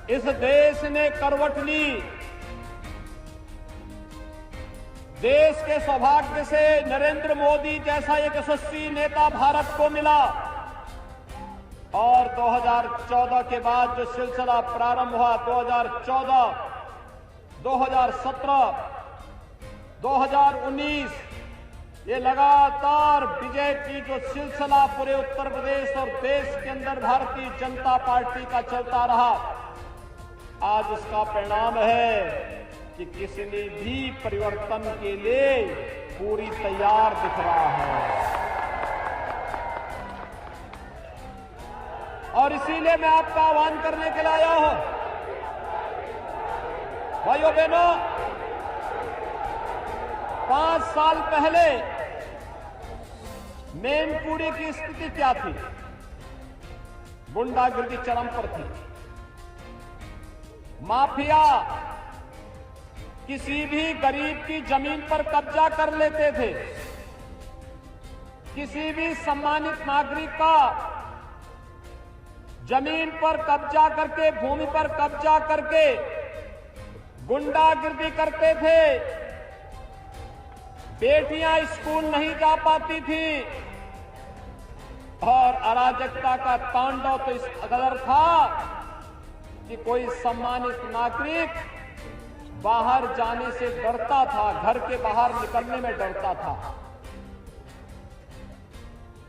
इस देश ने करवट ली। देश के सौभाग्य से नरेंद्र मोदी जैसा एक यशस्वी नेता भारत को मिला और 2014 के बाद जो सिलसिला प्रारंभ हुआ 2014, 2017, 2019 ये लगातार विजय की जो सिलसिला पूरे उत्तर प्रदेश और देश के अंदर भारतीय जनता पार्टी का चलता रहा, आज उसका परिणाम है कि किसी ने भी परिवर्तन के लिए पूरी तैयार दिख रहा है। और इसीलिए मैं आपका आह्वान करने के लिए आया हूं, भाइयों बहनों, 5 साल पहले मैनपुरी की स्थिति क्या थी? गुंडागिर्दी चरम पर थी। माफिया किसी भी गरीब की जमीन पर कब्जा कर लेते थे। किसी भी सम्मानित नागरिक का जमीन पर कब्जा करके, भूमि पर कब्जा करके गुंडागिर्दी करते थे। बेटियां स्कूल नहीं जा पाती थी और अराजकता का तांडव तो इस कदर था कि कोई सम्मानित नागरिक बाहर जाने से डरता था, घर के बाहर निकलने में डरता था।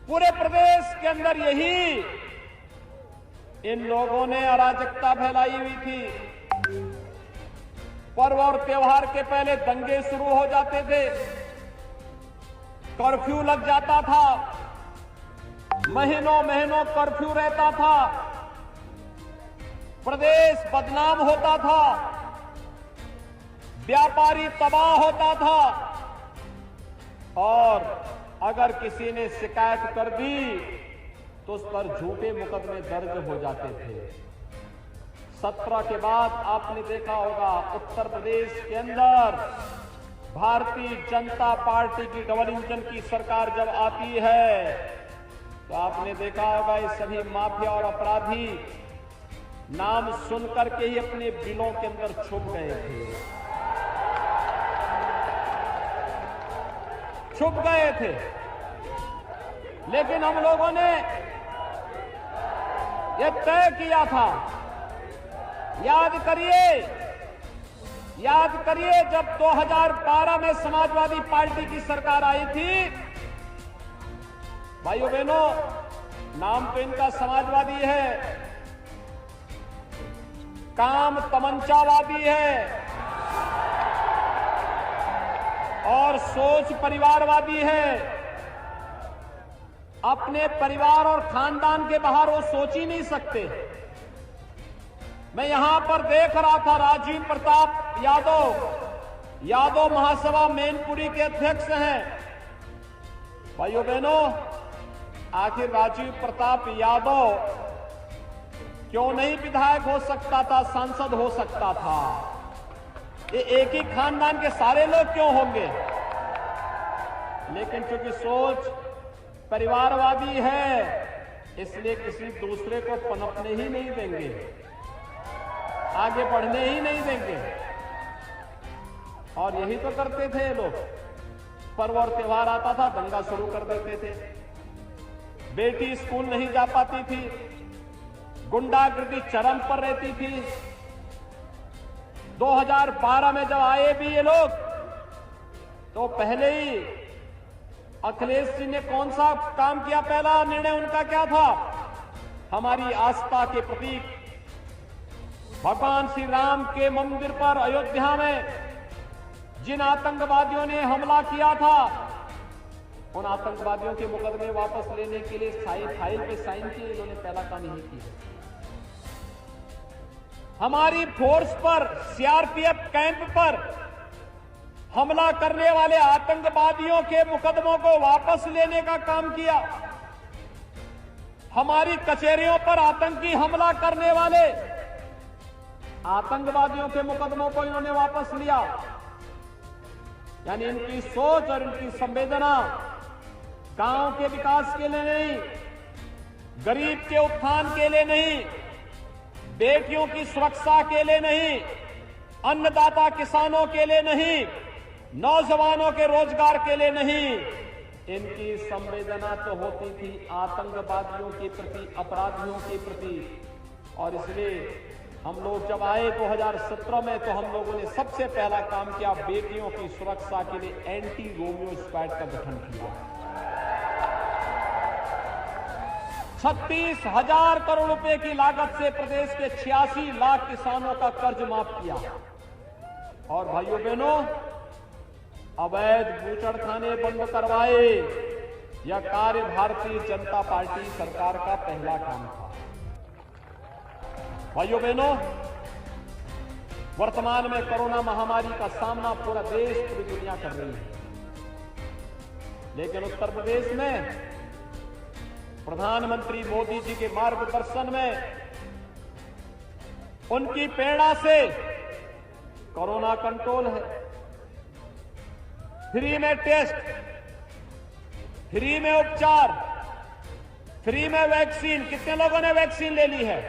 पूरे प्रदेश के अंदर यही इन लोगों ने अराजकता फैलाई हुई थी। पर्व और त्योहार के पहले दंगे शुरू हो जाते थे, कर्फ्यू लग जाता था, महीनों महीनों कर्फ्यू रहता था, प्रदेश बदनाम होता था, व्यापारी तबाह होता था और अगर किसी ने शिकायत कर दी तो उस पर झूठे मुकदमे दर्ज हो जाते थे। 17 के बाद आपने देखा होगा उत्तर प्रदेश के अंदर भारतीय जनता पार्टी की डबल इंजन की सरकार जब आती है तो आपने देखा होगा ये सभी माफिया और अपराधी नाम सुनकर के ही अपने बिलों के अंदर छुप गए थे, छुप गए थे। लेकिन हम लोगों ने यह तय किया था, याद करिए जब 2012 में समाजवादी पार्टी की सरकार आई थी, भाइयों बहनों, नाम तो इनका समाजवादी है, काम तमंचावादी है और सोच परिवारवादी है। अपने परिवार और खानदान के बाहर वो सोच ही नहीं सकते। मैं यहां पर देख रहा था राजीव प्रताप यादव महासभा मैनपुरी के अध्यक्ष हैं। भाइयों बहनों, आखिर राजीव प्रताप यादव क्यों नहीं विधायक हो सकता था, सांसद हो सकता था? ये एक ही खानदान के सारे लोग क्यों होंगे? लेकिन क्योंकि सोच परिवारवादी है इसलिए किसी दूसरे को पनपने ही नहीं देंगे, आगे बढ़ने ही नहीं देंगे। और यही तो करते थे ये लोग। पर्व और त्योहार आता था, दंगा शुरू कर देते थे। बेटी स्कूल नहीं जा पाती थी, गुंडागिर्दी चरम पर रहती थी। 2012 में जब आए भी ये लोग तो पहले ही अखिलेश जी ने कौन सा काम किया? पहला निर्णय उनका क्या था? हमारी आस्था के प्रतीक भगवान श्री राम के मंदिर पर अयोध्या में जिन आतंकवादियों ने हमला किया था उन आतंकवादियों के मुकदमे वापस लेने के लिए फाइल पे साइन किए, इन्होंने पहला काम यही किया। हमारी फोर्स पर, सीआरपीएफ कैंप पर हमला करने वाले आतंकवादियों के मुकदमों को वापस लेने का काम किया। हमारी कचहरियों पर आतंकी हमला करने वाले आतंकवादियों के मुकदमों को इन्होंने वापस लिया। यानी इनकी सोच और इनकी संवेदना गांव के विकास के लिए नहीं, गरीब के उत्थान के लिए नहीं, बेटियों की सुरक्षा के लिए नहीं, अन्नदाता किसानों के लिए नहीं, नौजवानों के रोजगार के लिए नहीं, इनकी संवेदना तो होती थी आतंकवादियों के प्रति, अपराधियों के प्रति। और इसलिए हम लोग जब आए 2017 में तो हम लोगों ने सबसे पहला काम किया, बेटियों की सुरक्षा के लिए एंटी रोमियो स्क्वाड का गठन किया। 36,000 करोड़ रुपए की लागत से प्रदेश के 86 लाख किसानों का कर्ज माफ किया। और भाइयों बहनों, अवैध बूचड़खाने बंद करवाए। यह कार्य भारतीय जनता पार्टी सरकार का पहला काम था। भाइयों बहनों, वर्तमान में कोरोना महामारी का सामना पूरा देश, पूरी दुनिया कर रही है, लेकिन उत्तर प्रदेश में प्रधानमंत्री मोदी जी के मार्गदर्शन में, उनकी प्रेरणा से कोरोना कंट्रोल है। फ्री में टेस्ट, फ्री में उपचार, फ्री में वैक्सीन। कितने लोगों ने वैक्सीन ले ली है?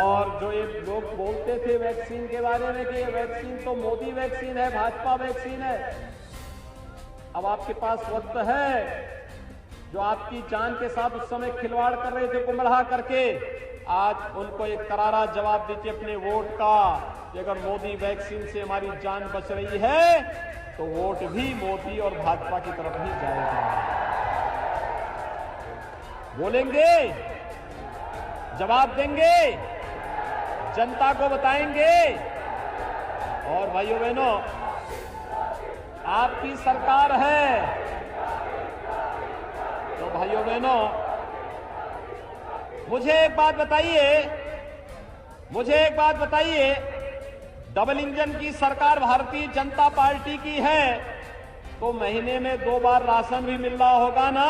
और जो ये लोग बोलते थे वैक्सीन के बारे में कि ये वैक्सीन तो मोदी वैक्सीन है, भाजपा वैक्सीन है, अब आपके पास वक्त है, जो आपकी जान के साथ उस समय खिलवाड़ कर रहे थे गुमराह करके, आज उनको एक करारा जवाब दीजिए अपने वोट का कि अगर मोदी वैक्सीन से हमारी जान बच रही है तो वोट भी मोदी और भाजपा की तरफ ही जाएगा। बोलेंगे, जवाब देंगे, जनता को बताएंगे। और भाइयों बहनों, आपकी सरकार है तो भाइयों बहनों, मुझे एक बात बताइए, डबल इंजन की सरकार भारतीय जनता पार्टी की है तो महीने में 2 बार राशन भी मिल रहा होगा ना?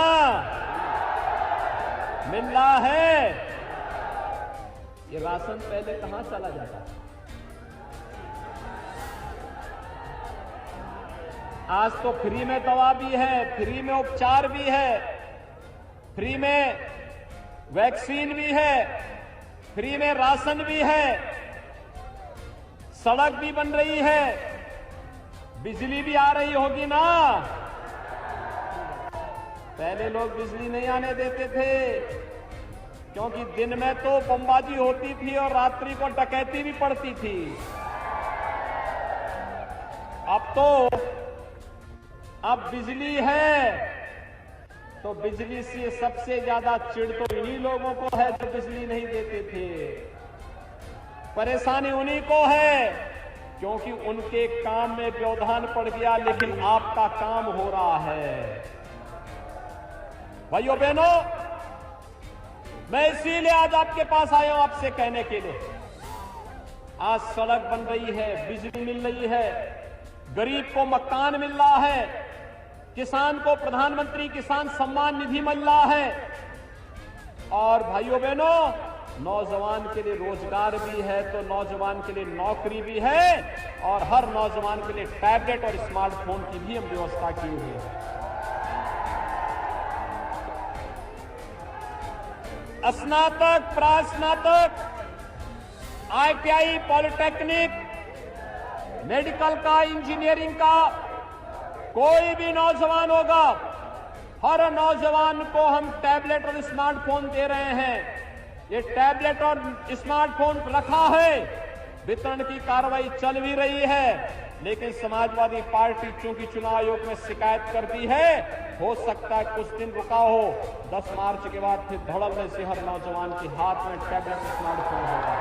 मिल रहा है। ये राशन पहले कहां चला जाता? आज तो फ्री में दवा भी है, फ्री में उपचार भी है, फ्री में वैक्सीन भी है, फ्री में राशन भी है, सड़क भी बन रही है, बिजली भी आ रही होगी ना? पहले लोग बिजली नहीं आने देते थे क्योंकि दिन में तो बमबाजी होती थी और रात्रि को डकैती भी पड़ती थी। अब बिजली है तो बिजली से सबसे ज्यादा चिढ़ तो इन्हीं लोगों को है जो बिजली नहीं देते थे। परेशानी उन्हीं को है क्योंकि उनके काम में व्यवधान पड़ गया, लेकिन आपका काम हो रहा है। भाइयों बहनों, मैं इसीलिए आज आपके पास आया हूं आपसे कहने के लिए, आज सड़क बन रही है, बिजली मिल रही है, गरीब को मकान मिल रहा है, किसान को प्रधानमंत्री किसान सम्मान निधि मिल रहा है, और भाइयों बहनों, नौजवान के लिए रोजगार भी है तो नौजवान के लिए नौकरी भी है, और हर नौजवान के लिए टैबलेट और स्मार्टफोन की भी हम व्यवस्था की हुई है। स्नातक, प्रास्नातक, ITI, पॉलिटेक्निक, मेडिकल का, इंजीनियरिंग का, कोई भी नौजवान होगा, हर नौजवान को हम टैबलेट और स्मार्टफोन दे रहे हैं। ये टैबलेट और स्मार्टफोन रखा है, वितरण की कार्रवाई चल भी रही है, लेकिन समाजवादी पार्टी चूंकि चुनाव आयोग में शिकायत कर दी है, हो सकता है कुछ दिन रुका हो, 10 मार्च के बाद फिर धड़ल्ले से हर नौजवान के हाथ में टैबलेट स्मार्टफोन होगा।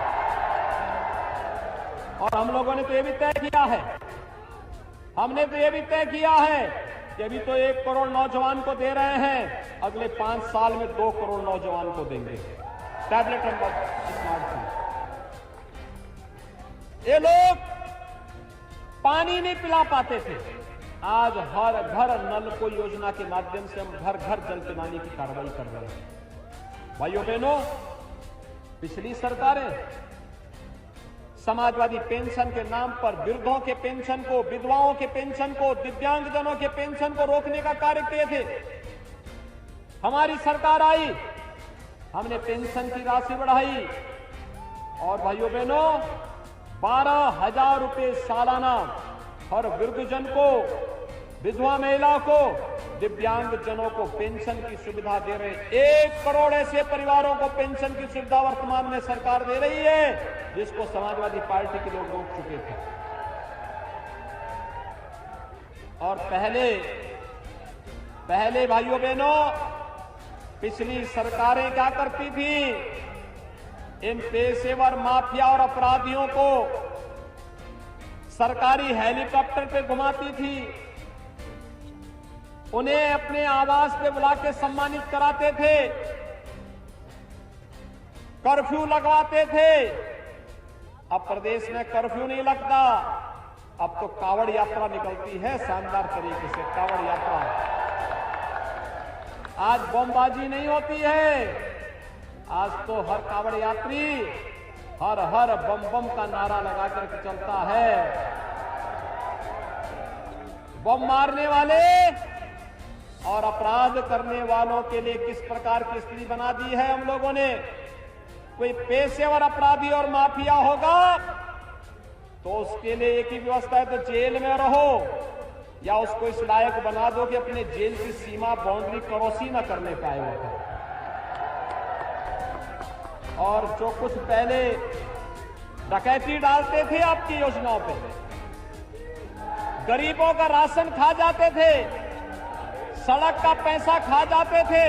और हम लोगों ने तो ये भी तय किया है, कि अभी तो 1 करोड़ नौजवान को दे रहे हैं, अगले 5 साल में 2 करोड़ नौजवान को देंगे टैबलेट और स्मार्टफोन। ये लोग पानी नहीं पिला पाते थे, आज हर घर नल को योजना के माध्यम से हम घर घर जल पिलाने की कार्रवाई कर रहे हैं। भाइयों बहनों, पिछली सरकारें समाजवादी पेंशन के नाम पर वृद्धों के पेंशन को, विधवाओं के पेंशन को, दिव्यांगजनों के पेंशन को रोकने का कार्य किए थे। हमारी सरकार आई, हमने पेंशन की राशि बढ़ाई और भाइयों बहनों 12,000 रुपए सालाना हर वृद्धजन को, विधवा महिला को, दिव्यांग जनों को पेंशन की सुविधा दे रहे हैं। 1 करोड़ ऐसे परिवारों को पेंशन की सुविधा वर्तमान में सरकार दे रही है, जिसको समाजवादी पार्टी के लोग रोक चुके थे। और पहले भाइयों बहनों पिछली सरकारें क्या करती थी, इन पेशेवर माफिया और अपराधियों को सरकारी हेलीकॉप्टर पे घुमाती थी, उन्हें अपने आवास पे बुला के सम्मानित कराते थे, कर्फ्यू लगवाते थे। अब प्रदेश में कर्फ्यू नहीं लगता, अब तो कावड़ यात्रा निकलती है शानदार तरीके से। कावड़ यात्रा, आज बमबाजी नहीं होती है, आज तो हर कावड़ यात्री हर हर बम बम का नारा लगा करके चलता है। बम मारने वाले और अपराध करने वालों के लिए किस प्रकार की स्थिति बना दी है हम लोगों ने। कोई पेशेवर अपराधी और माफिया होगा तो उसके लिए एक ही व्यवस्था है, तो जेल में रहो या उसको इस लायक बना दो कि अपने जेल की सीमा बाउंड्री क्रॉस ही ना करने पाए वो। और जो कुछ पहले डकैती डालते थे आपकी योजनाओं पे, गरीबों का राशन खा जाते थे, सड़क का पैसा खा जाते थे,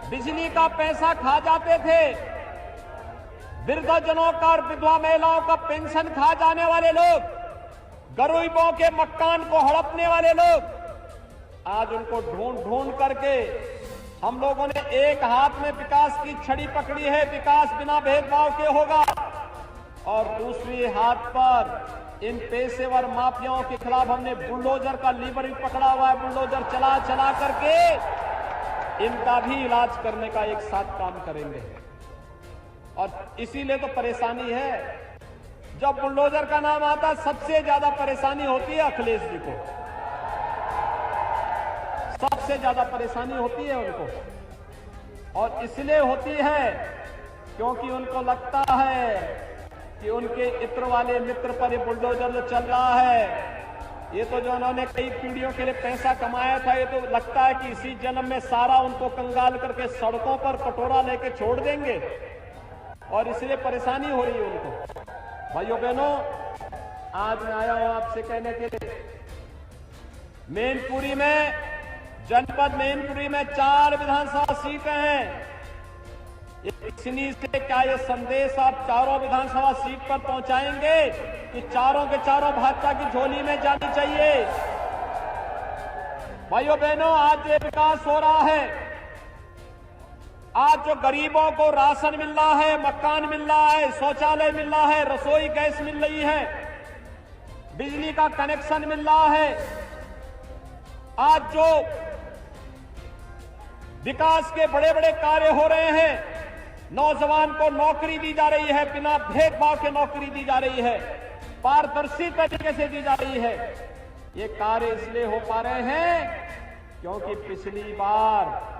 बिजली का पैसा खा जाते थे, वृद्धजनों का और विधवा महिलाओं का पेंशन खा जाने वाले लोग, गरीबों के मकान को हड़पने वाले लोग, आज उनको ढूंढ करके हम लोगों ने एक हाथ में विकास की छड़ी पकड़ी है, विकास बिना भेदभाव के होगा, और दूसरी हाथ पर इन पेशेवर माफियाओं के खिलाफ हमने बुलडोजर का लीवर भी पकड़ा हुआ है। बुलडोजर चला करके इनका भी इलाज करने का एक साथ काम करेंगे। और इसीलिए तो परेशानी है, जब बुलडोजर का नाम आता है सबसे ज्यादा परेशानी होती है अखिलेश जी को, सबसे ज्यादा परेशानी होती है उनको। और इसलिए होती है क्योंकि उनको लगता है कि उनके इत्र वाले मित्र पर ये बुलडोजर जो चल रहा है, ये तो जो उन्होंने कई पीढ़ियों के लिए पैसा कमाया था, ये तो लगता है कि इसी जन्म में सारा उनको कंगाल करके सड़कों पर कटोरा लेके छोड़ देंगे, और इसलिए परेशानी हो रही है उनको। भाइयों बहनों, आज मैं आया हूं आपसे कहने के लिए, मैनपुरी में, जनपद मैनपुरी में 4 विधानसभा सीटें हैं। इतनी से क्या ये संदेश आप चारों विधानसभा सीट पर पहुंचाएंगे कि चारों के चारों भाजपा की झोली में जानी चाहिए? भाइयों बहनों, आज ये विकास हो रहा है, आज जो गरीबों को राशन मिल रहा है, मकान मिल रहा है, शौचालय मिल रहा है, रसोई गैस मिल रही है, बिजली का कनेक्शन मिल रहा है, आज जो विकास के बड़े बड़े कार्य हो रहे हैं, नौजवान को नौकरी दी जा रही है, बिना भेदभाव के नौकरी दी जा रही है, पारदर्शी तरीके से दी जा रही है, ये कार्य इसलिए हो पा रहे हैं क्योंकि पिछली बार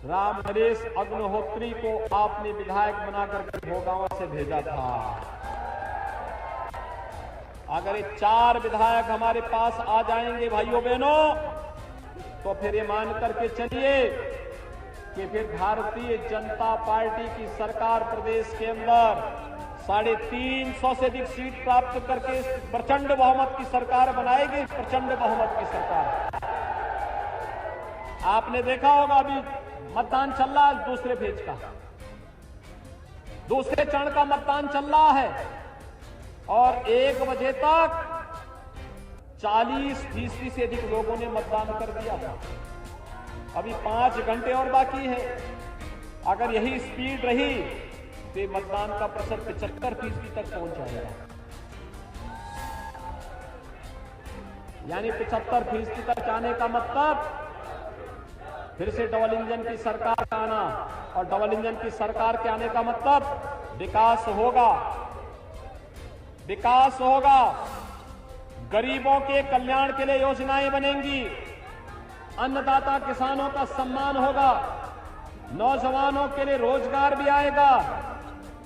राम नरेश अग्निहोत्री को आपने विधायक बनाकर भोगांव से भेजा था। अगर ये 4 विधायक हमारे पास आ जाएंगे भाइयों बहनों, तो फिर ये मान करके चलिए कि फिर भारतीय जनता पार्टी की सरकार प्रदेश के अंदर 350 से अधिक सीट प्राप्त करके प्रचंड बहुमत की सरकार बनाएगी। प्रचंड बहुमत की सरकार। आपने देखा होगा अभी मतदान चल रहा है, दूसरे फेज का, दूसरे चरण का मतदान चल रहा है, और 1 बजे तक 40% से अधिक लोगों ने मतदान कर दिया था। अभी 5 घंटे और बाकी है। अगर यही स्पीड रही तो मतदान का प्रतिशत 75% तक पहुंच जाएगा, यानी 75% तक जाने का मतलब फिर से डबल इंजन की सरकार का आना, और डबल इंजन की सरकार के आने का मतलब विकास होगा, विकास होगा, गरीबों के कल्याण के लिए योजनाएं बनेंगी, अन्नदाता किसानों का सम्मान होगा, नौजवानों के लिए रोजगार भी आएगा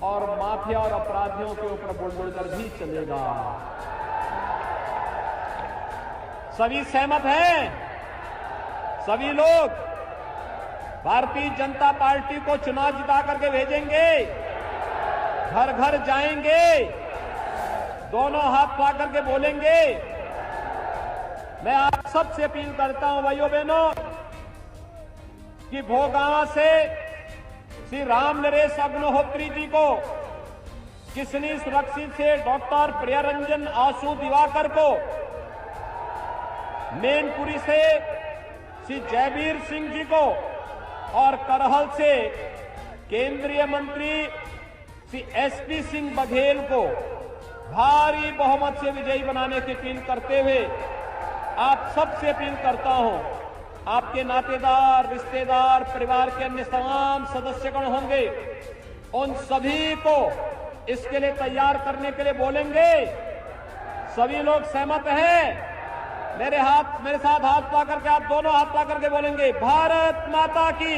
और माफिया और अपराधियों के ऊपर बुलडोजर भी चलेगा। सभी सहमत हैं? सभी लोग भारतीय जनता पार्टी को चुनाव जिता करके भेजेंगे, घर घर जाएंगे, दोनों हाथ पा करके बोलेंगे। मैं आप सबसे अपील करता हूं भाइयों बहनों कि भोगावा से श्री राम नरेश अग्निहोत्री जी को, किसनी सुरक्षित से डॉक्टर प्रियरंजन आशु दिवाकर को, मैनपुरी से श्री जयवीर सिंह जी को और करहल से केंद्रीय मंत्री श्री एसपी सिंह बघेल को भारी बहुमत से विजयी बनाने की अपील करते हुए आप सबसे अपील करता हूं, आपके नातेदार, रिश्तेदार, परिवार के अन्य तमाम सदस्यगण होंगे, उन सभी को इसके लिए तैयार करने के लिए बोलेंगे। सभी लोग सहमत हैं? मेरे साथ हाथ पा करके, आप दोनों हाथ पा करके बोलेंगे, भारत माता की।